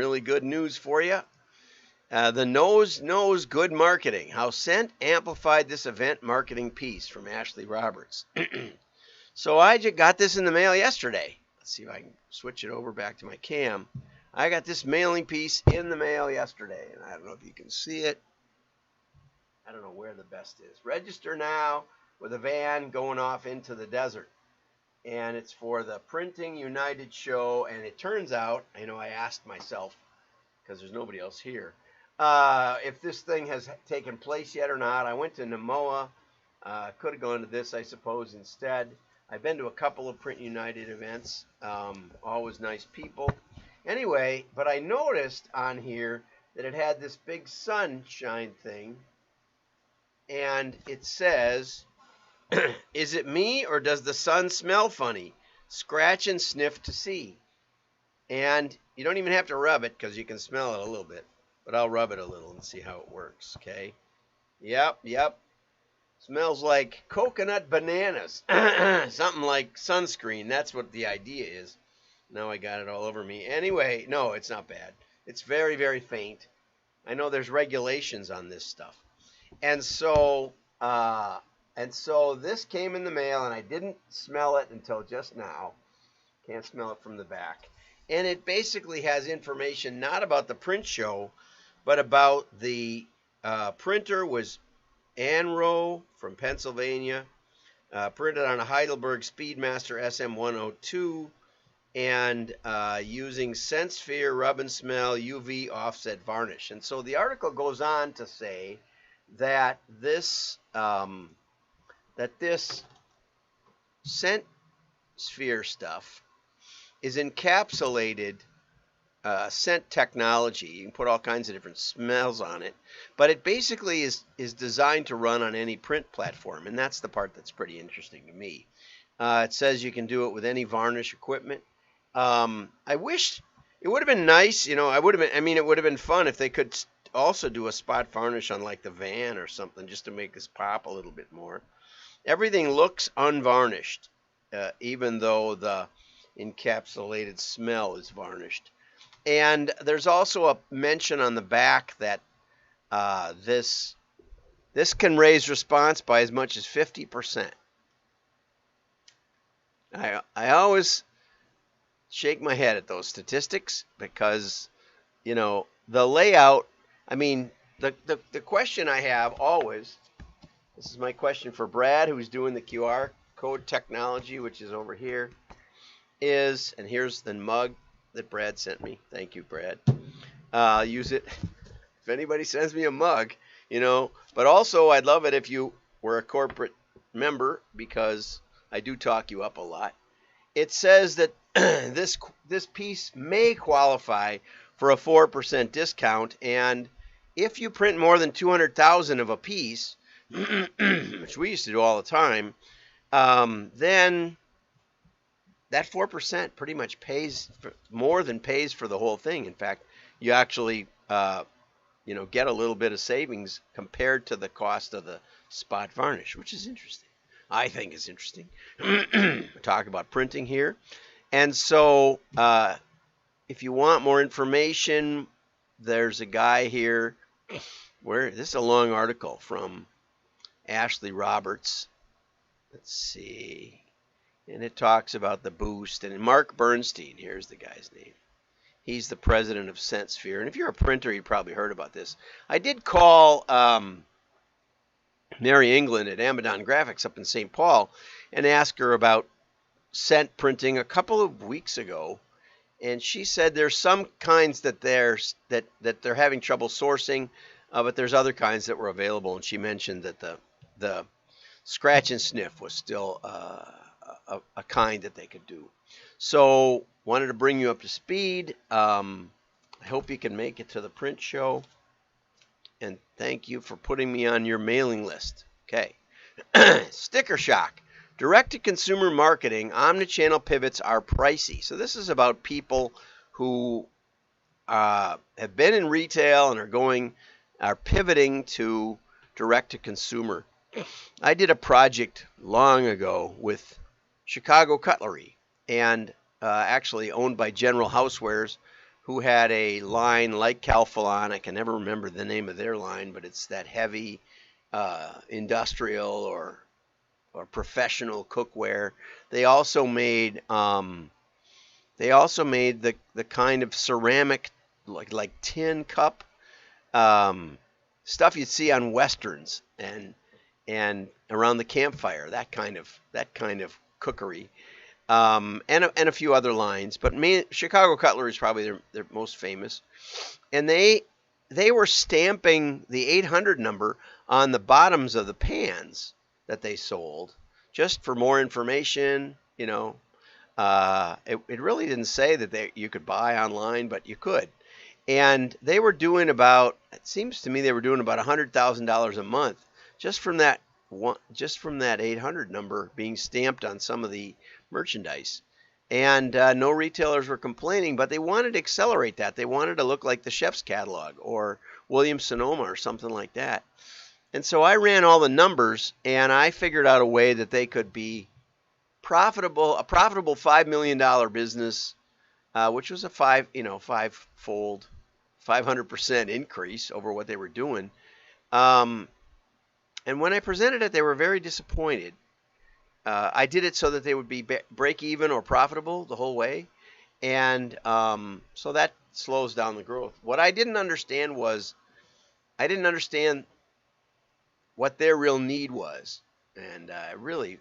Really good news for you. The Nose Knows Good Marketing, how Scent amplified this event marketing piece from Ashley Roberts. So I just got this in the mail yesterday. Let's see if I can switch it over back to my cam. I got this mailing piece in the mail yesterday, and I don't know if you can see it. I don't know where the best is. Register now with a van going off into the desert. And it's for the Printing United show, and it turns out, I know I asked myself, because there's nobody else here, if this thing has taken place yet or not. I went to Namoa, could have gone to this, I suppose, instead. I've been to a couple of Print United events, always nice people. Anyway, but I noticed on here that it had this big sunshine thing, and it says, is it me or does the sun smell funny? Scratch and sniff to see. And you don't even have to rub it because you can smell it a little bit. But I'll rub it a little and see how it works, okay? Yep. Smells like coconut bananas. Something like sunscreen. That's what the idea is. Now I got it all over me. Anyway, no, it's not bad. It's very, very faint. I know there's regulations on this stuff. And so this came in the mail, and I didn't smell it until just now. Can't smell it from the back. And it basically has information not about the print show, but about the printer was Anro from Pennsylvania, printed on a Heidelberg Speedmaster SM102, and using ScentSphere Rub and Smell UV offset varnish. And so the article goes on to say that this ScentSphere stuff is encapsulated scent technology. You can put all kinds of different smells on it, but it basically is designed to run on any print platform, and that's the part that's pretty interesting to me. It says you can do it with any varnish equipment. I wish it would have been nice, it would have been fun if they could also do a spot varnish on like the van or something, just to make this pop a little bit more. Everything looks unvarnished, even though the encapsulated smell is varnished. And there's also a mention on the back that this can raise response by as much as 50%. I always shake my head at those statistics because, the layout, the question I have always, this is my question for Brad, who's doing the QR code technology, which is over here, is, and here's the mug that Brad sent me. Thank you, Brad. Use it if anybody sends me a mug, But also, I'd love it if you were a corporate member, because I do talk you up a lot. It says that this piece may qualify for a 4% discount, and if you print more than 200,000 of a piece, which we used to do all the time, then that 4% pretty much more than pays for the whole thing. In fact, you actually, get a little bit of savings compared to the cost of the spot varnish, which is interesting. I think it's interesting. Talk about printing here. And so if you want more information, there's a guy here this is a long article from Ashley Roberts. Let's see. And it talks about the boost. And Mark Bernstein, here's the guy's name. He's the president of ScentSphere. And if you're a printer, you probably heard about this. I did call Mary England at Amadon Graphics up in St. Paul and ask her about scent printing a couple of weeks ago. And she said there's some kinds that they're having trouble sourcing, but there's other kinds that were available. And she mentioned that the scratch and sniff was still a kind that they could do. So wanted to bring you up to speed. I hope you can make it to the print show. And thank you for putting me on your mailing list. Okay. Sticker shock. Direct-to-consumer marketing, omnichannel pivots are pricey. So this is about people who have been in retail and are pivoting to direct-to-consumer. I did a project long ago with Chicago Cutlery, and actually owned by General Housewares, who had a line like Calphalon. I can never remember the name of their line, but it's that heavy industrial or professional cookware. They also made the kind of ceramic like tin cup stuff you'd see on westerns and around the campfire. That kind of cookery. And a few other lines, but Chicago Cutlery is probably their most famous. And they were stamping the 800 number on the bottoms of the pans that they sold, just for more information. It really didn't say that you could buy online, but you could. And they were doing it seems to me they were doing about $100,000 a month just from that 800 number being stamped on some of the merchandise. And no retailers were complaining, but they wanted to accelerate that. They wanted to look like the Chef's Catalog or Williams-Sonoma or something like that. And so I ran all the numbers, and I figured out a way that they could be a profitable $5 million business, which was a five-fold, 500% increase over what they were doing. And when I presented it, they were very disappointed. I did it so that they would be break even or profitable the whole way. And so that slows down the growth. What I didn't understand was, what their real need was. And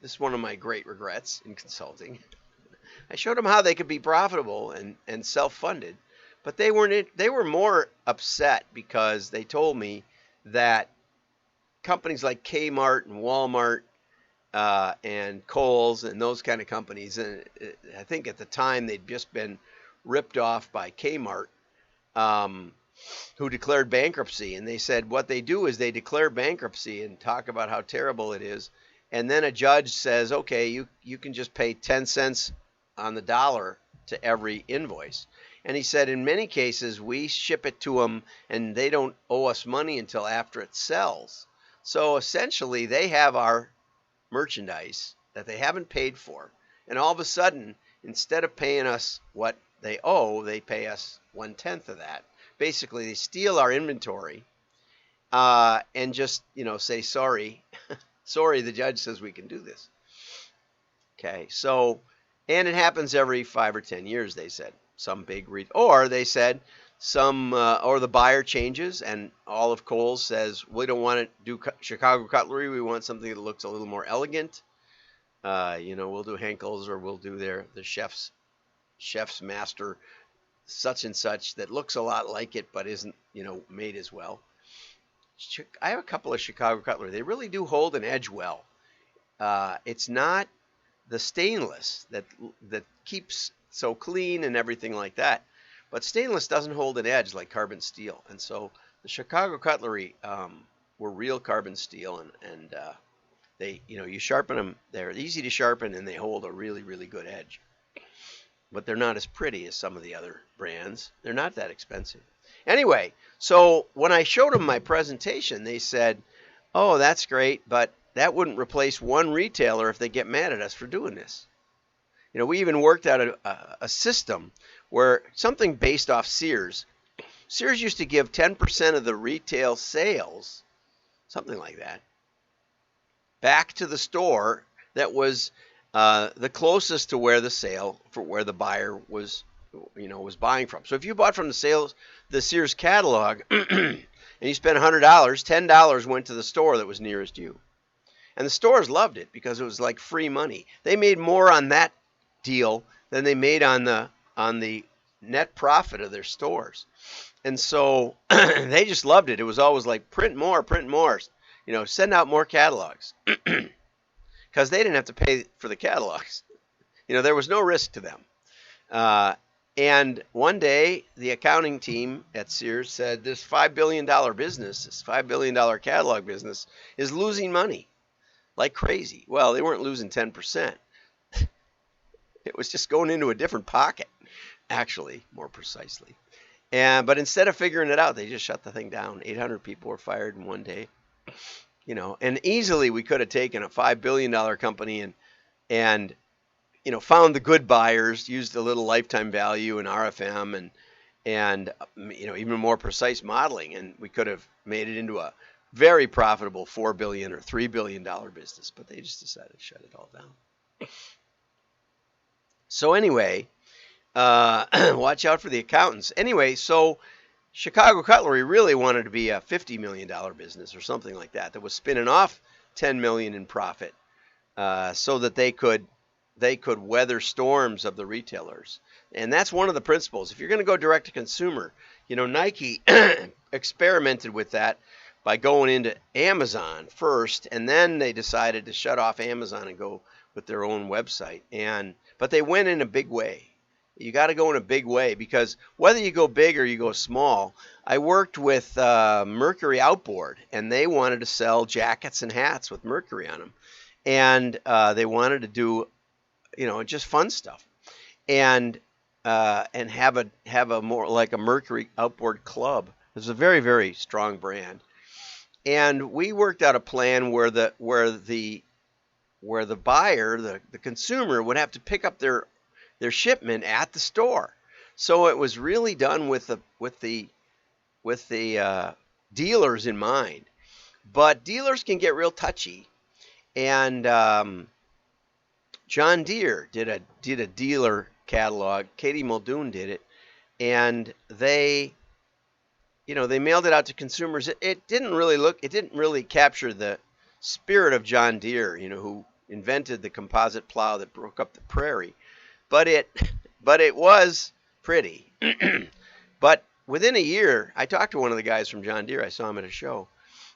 this is one of my great regrets in consulting. I showed them how they could be profitable and self-funded, but they were more upset because they told me that companies like Kmart and Walmart and Kohl's and those kind of companies, and I think at the time they'd just been ripped off by Kmart, who declared bankruptcy. And they said what they do is they declare bankruptcy and talk about how terrible it is, and then a judge says, okay, you can just pay 10 cents on the dollar to every invoice. And he said in many cases we ship it to them and they don't owe us money until after it sells. So essentially they have our merchandise that they haven't paid for, and all of a sudden, instead of paying us what they owe, they pay us 1/10 of that. Basically, they steal our inventory and just say sorry. Sorry, the judge says we can do this. Okay, so, and it happens every 5 or 10 years, they said. Some big or they said or the buyer changes and all of Kohl's says, we don't want to do Chicago Cutlery. We want something that looks a little more elegant. We'll do Henkel's, or we'll do the chef's master such and such that looks a lot like it but isn't made as well. I have a couple of Chicago Cutlery. They really do hold an edge well. It's not the stainless that keeps so clean and everything like that, but stainless doesn't hold an edge like carbon steel. And so the Chicago Cutlery were real carbon steel, and they you sharpen them. They're easy to sharpen and they hold a really, really good edge. But they're not as pretty as some of the other brands. They're not that expensive. Anyway, so when I showed them my presentation, they said, oh, that's great, but that wouldn't replace one retailer if they get mad at us for doing this. We even worked out a system where something based off Sears. Sears used to give 10% of the retail sales, something like that, back to the store that was the closest to where the buyer was buying from. So if you bought from the Sears catalog and you spent $100, $10 went to the store that was nearest you. And the stores loved it because it was like free money. They made more on that deal than they made on the net profit of their stores. And so they just loved it. It was always like print more, send out more catalogs. Because they didn't have to pay for the catalogs. There was no risk to them. And one day, the accounting team at Sears said, this $5 billion business, this $5 billion catalog business, is losing money like crazy. Well, they weren't losing 10%. It was just going into a different pocket, actually, more precisely. But instead of figuring it out, they just shut the thing down. 800 people were fired in one day. And easily we could have taken a $5 billion company and found the good buyers, used a little lifetime value and RFM and even more precise modeling, and we could have made it into a very profitable $4 billion or $3 billion business, but they just decided to shut it all down. So anyway, watch out for the accountants. Anyway, so Chicago Cutlery really wanted to be a $50 million business or something like that was spinning off $10 million in profit, so that they could weather storms of the retailers. And that's one of the principles. If you're going to go direct to consumer, Nike experimented with that by going into Amazon first, and then they decided to shut off Amazon and go with their own website. But they went in a big way. You got to go in a big way, because whether you go big or you go small, I worked with Mercury Outboard, and they wanted to sell jackets and hats with Mercury on them, and they wanted to do, just fun stuff, and have a more like a Mercury Outboard Club. It's a very, very strong brand, and we worked out a plan where the buyer, the consumer, would have to pick up their shipment at the store. So it was really done with the dealers in mind. But dealers can get real touchy, and John Deere did a dealer catalog. Katie Muldoon did it, and they mailed it out to consumers. It didn't really capture the spirit of John Deere, who invented the composite plow that broke up the prairie. But it was pretty. But within a year, I talked to one of the guys from John Deere. I saw him at a show,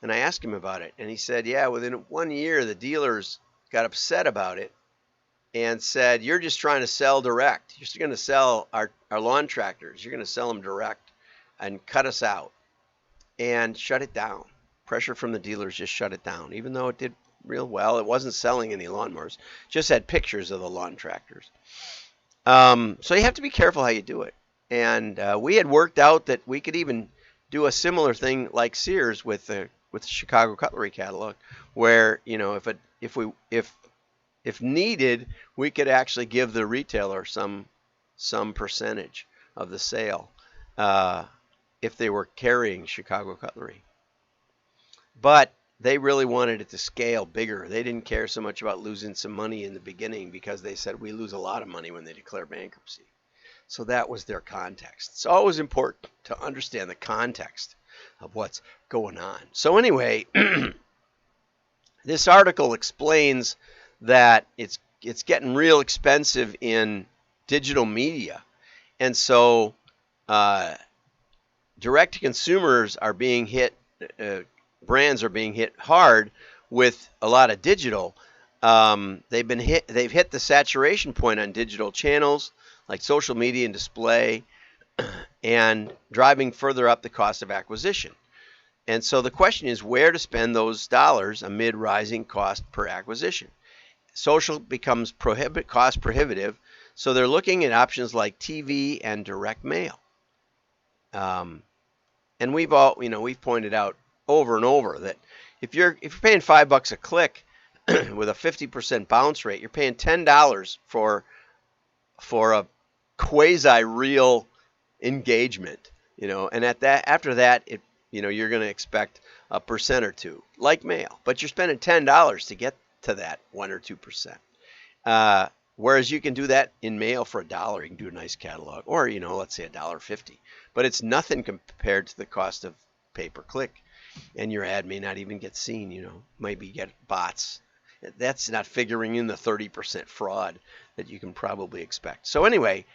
and I asked him about it. And he said, yeah, within 1 year, the dealers got upset about it and said, you're just trying to sell direct. You're just going to sell our lawn tractors. You're going to sell them direct and cut us out, and shut it down. Pressure from the dealers just shut it down, even though it did real well. It wasn't selling any lawnmowers, just had pictures of the lawn tractors. So you have to be careful how you do it. And we had worked out that we could even do a similar thing like Sears with the Chicago Cutlery catalog, where if needed, we could actually give the retailer some percentage of the sale if they were carrying Chicago Cutlery. But they really wanted it to scale bigger. They didn't care so much about losing some money in the beginning, because they said we lose a lot of money when they declare bankruptcy. So that was their context. It's always important to understand the context of what's going on. So anyway, this article explains that it's getting real expensive in digital media. And so direct consumers are being hit, brands are being hit hard with a lot of digital. They've hit the saturation point on digital channels like social media and display, and driving further up the cost of acquisition. And so the question is where to spend those dollars amid rising cost per acquisition. Social becomes cost prohibitive, so they're looking at options like TV and direct mail. And we've pointed out over and over that if you're paying $5 a click with a 50% bounce rate, you're paying $10 for a quasi-real engagement, and after that, you're going to expect a percent or two, like mail, but you're spending $10 to get to that 1 or 2%. Whereas you can do that in mail for $1. You can do a nice catalog, or let's say $1.50, but it's nothing compared to the cost of pay-per-click, and your ad may not even get seen. Maybe get bots. That's not figuring in the 30% fraud that you can probably expect. So anyway,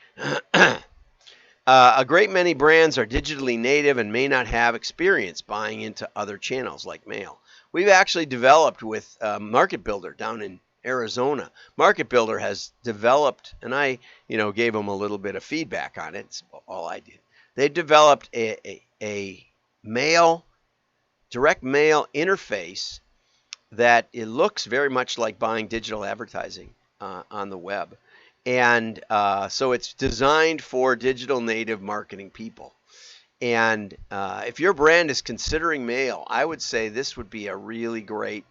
a great many brands are digitally native and may not have experience buying into other channels like mail. We've actually developed with Market Builder down in Arizona. Market Builder has developed, and I gave them a little bit of feedback on it. It's all I did. They developed a direct mail interface that it looks very much like buying digital advertising on the web. And so it's designed for digital native marketing people. And if your brand is considering mail, I would say this would be a really great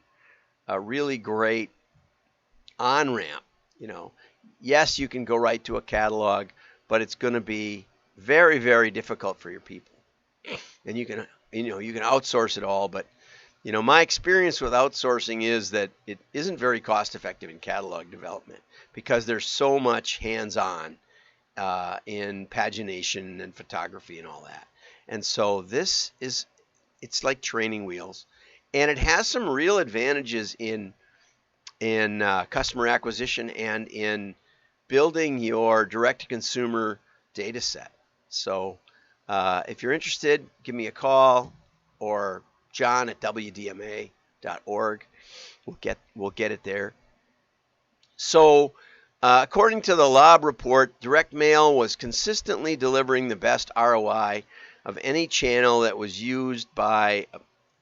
on-ramp. Yes, you can go right to a catalog, but it's going to be very, very difficult for your people. And you can outsource it all, but my experience with outsourcing is that it isn't very cost effective in catalog development because there's so much hands-on in pagination and photography and all that. And so it's like training wheels, and it has some real advantages in customer acquisition and in building your direct-to-consumer data set. So if you're interested, give me a call, or John at wdma.org. We'll get it there. So according to the Lob report, direct mail was consistently delivering the best ROI of any channel that was used by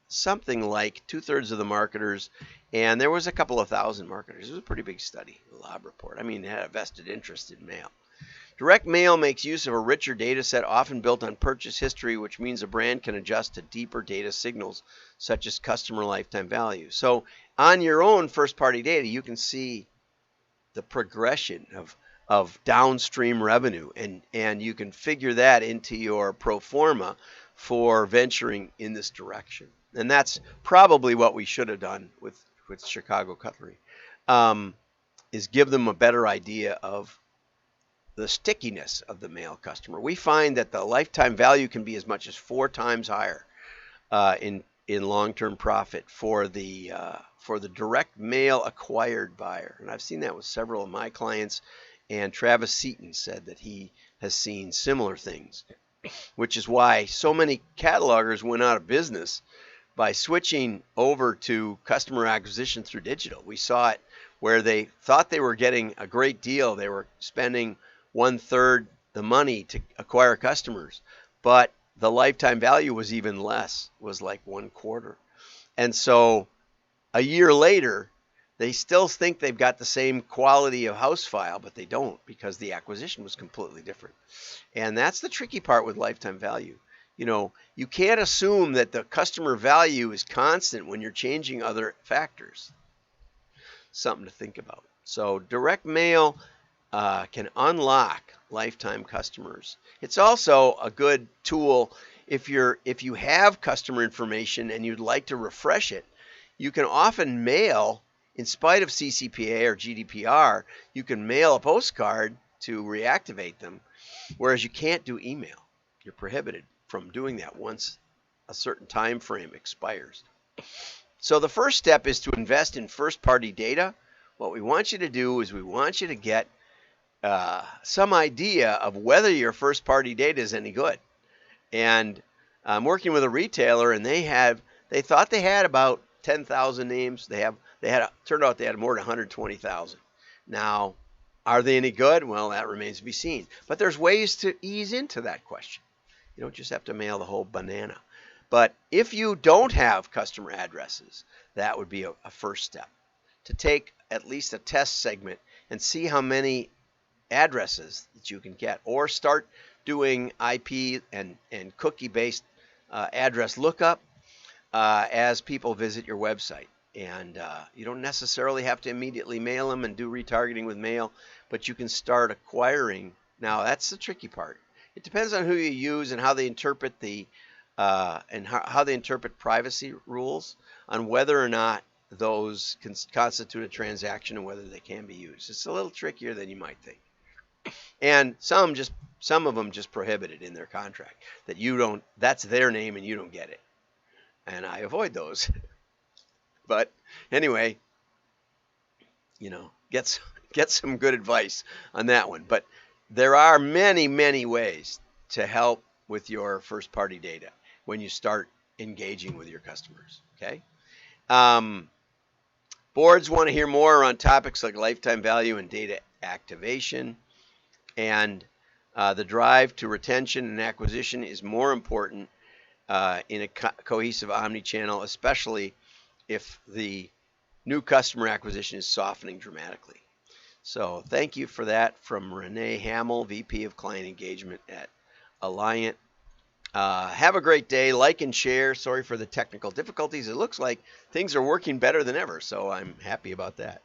something like 2/3 of the marketers, and there was a couple of thousand marketers. It was a pretty big study, the Lob report. I mean, it had a vested interest in mail. Direct mail makes use of a richer data set, often built on purchase history, which means a brand can adjust to deeper data signals, such as customer lifetime value. So on your own first-party data, you can see the progression of downstream revenue, and you can figure that into your pro forma for venturing in this direction. And that's probably what we should have done with Chicago Cutlery, is give them a better idea of the stickiness of the mail customer. We find that the lifetime value can be as much as 4 times higher in long-term profit for the direct mail acquired buyer. And I've seen that with several of my clients, and Travis Seaton said that he has seen similar things, which is why so many catalogers went out of business by switching over to customer acquisition through digital. We saw it where they thought they were getting a great deal. They were spending 1/3 the money to acquire customers, but the lifetime value was even less, was like 1/4. And so a year later, they still think they've got the same quality of house file, but they don't, because the acquisition was completely different. And that's the tricky part with lifetime value. You can't assume that the customer value is constant when you're changing other factors. Something to think about. So direct mail can unlock lifetime customers. It's also a good tool if you have customer information and you'd like to refresh it. You can often mail, in spite of CCPA or GDPR, you can mail a postcard to reactivate them, whereas you can't do email. You're prohibited from doing that once a certain time frame expires. So the first step is to invest in first-party data. What we want you to do is we want you to get some idea of whether your first-party data is any good. And I'm working with a retailer, and they thought they had about 10,000 names. Turned out they had more than 120,000. Now, are they any good? Well, that remains to be seen. But there's ways to ease into that question. You don't just have to mail the whole banana. But if you don't have customer addresses, that would be a first step, to take at least a test segment and see how many addresses that you can get, or start doing IP and cookie-based address lookup as people visit your website. And you don't necessarily have to immediately mail them and do retargeting with mail, but you can start acquiring. Now, that's the tricky part. It depends on who you use and how they interpret how they interpret privacy rules on whether or not those constitute a transaction and whether they can be used. It's a little trickier than you might think. And some of them just prohibit it in their contract, that that's their name and you don't get it. And I avoid those. But anyway, get some good advice on that one. But there are many, many ways to help with your first-party data when you start engaging with your customers. Okay. Boards want to hear more on topics like lifetime value and data activation, and the drive to retention and acquisition is more important in a cohesive omni-channel, especially if the new customer acquisition is softening dramatically. So thank you for that from Renee Hamill, VP of Client Engagement at Alliant. Have a great day. Like and share. Sorry for the technical difficulties. It looks like things are working better than ever, so I'm happy about that.